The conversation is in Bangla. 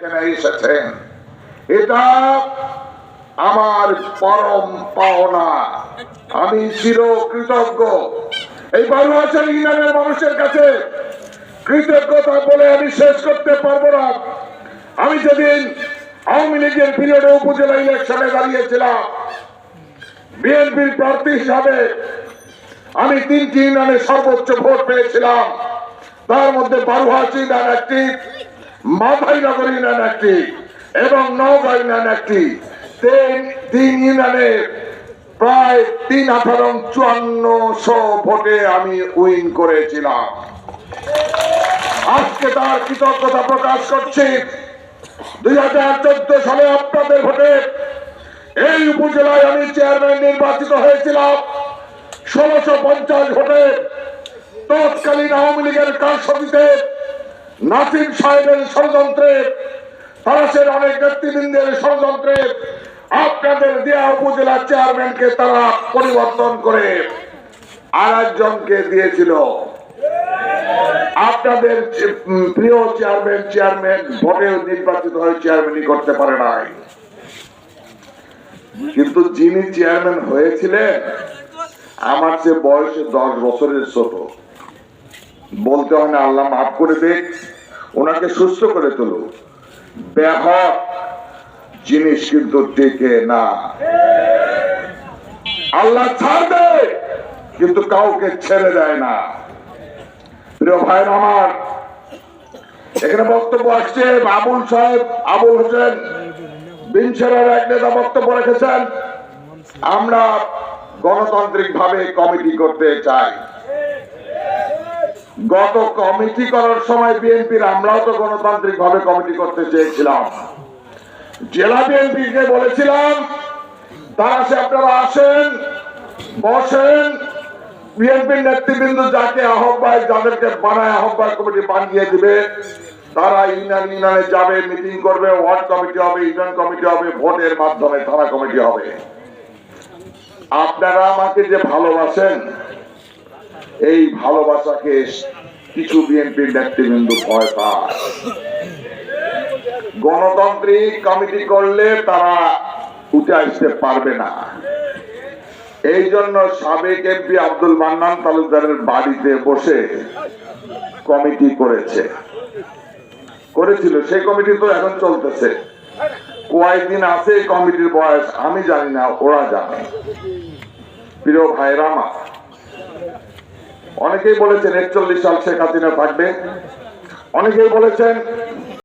এখানে এসেছেন, এটা আমার পরম পাওনা। আমি চির কৃতজ্ঞ। এই বালুয়াছড়ি ইউনিয়নের মানুষের কাছে কৃতজ্ঞতা বলে আমি শেষ করতে পারবো না। আমি যেদিন আওয়ামী লীগের পিরিয়ডে উপজেলা ইলেকশনে দাঁড়িয়েছিলাম, বিএনপির প্রার্থী হিসাবে আমি 3টি ইউনিয়নে সর্বোচ্চ ভোট পেয়েছিলাম। তার মধ্যে বালুয়াছড়ি ইউনিয়ন একটি, মাধাইনগর ইউনিয়ন একটি এবং নওগাঁ ইউনিয়ন একটি। তিন ইউনিয়নে প্রায় 3,18,5400 ভোটে আমি উইন করেছিলাম। আজকে তার কৃতজ্ঞতা প্রকাশ করছি। 2014 সালে আপনাদের ভোটে এই উপজেলায় আমি চেয়ারম্যান নির্বাচিত হয়েছিলাম 1650 ভোটে। তৎকালীন আওয়ামী লীগের কারসাজিতে, নাসিম সাহেবের ষড়যন্ত্রে, তারাশের অনেক নেতৃবৃন্দের ষড়যন্ত্রে আপনাদের দেয়া উপজেলা চেয়ারম্যানকে তারা পরিবর্তন করে আরেকজনকে দিয়েছিল। আপনাদের প্রিয় চেয়ারম্যান ভোটে নির্বাচিত হয়ে চেয়ারম্যানই করতে পারে নাই। কিন্তু যিনি চেয়ারম্যান হয়েছিলেন আমার চেয়ে বয়সে 10 বছরের ছোট। বলতে হয় না আল্লাহ মাফ করে দেখ, ওনাকে সুস্থ করে তোলো। ব্যাহত জিনিস কিন্তু টেকে না। আল্লাহ ছাড় দেয় কিন্তু কাউকে ছেড়ে দেয় না। প্রিয় ভাইরা আমার, এখানে বক্তব্য আসছে আবুল হোসেন বিনসেরার এক নেতা বক্তব্য রেখেছেন, আমরা গণতান্ত্রিক ভাবে কমিটি করতে চাই। গত কমিটি করার সময় বিএনপির আমরাও তো গণতান্ত্রিক ভাবে কমিটি করতে চেয়েছিলাম। জেলা বিএনপি কে বলেছিলাম তারা সে আপনারা আসেন, বসেন, বিএনপির নেতৃবৃন্দ যাকে আহ্বায়ক, যাদেরকে বানায় আহ্বায়ক কমিটি বানিয়ে দিবে, তারা ইউনিয়নে যাবে, মিটিং করবে, ওয়ার্ড কমিটি হবে, ইউনিয়ন কমিটি হবে, ভোটের মাধ্যমে থানা কমিটি হবে। আপনারা আমাকে যে ভালোবাসেন, এই ভালোবাসাকে কিছু বিএনপির নেতৃবৃন্দ ভয় পায়। গণতান্ত্রিক কমিটি করলে তারা উঠে আসতে পারবে না। এই জন্য সাবেক এমপি আব্দুল মান্নান তালুকদারের বাড়িতে বসে কমিটি করেছিল। সেই কমিটি তো এখন চলতেছে। কয়েকদিন আছে এই কমিটির বয়স আমি জানি না, ওরা জানে। প্রিয় ভাইরা আমার, অনেকেই বলেছেন 41 সাল শেখ হাসিনা থাকবে, অনেকেই বলেছেন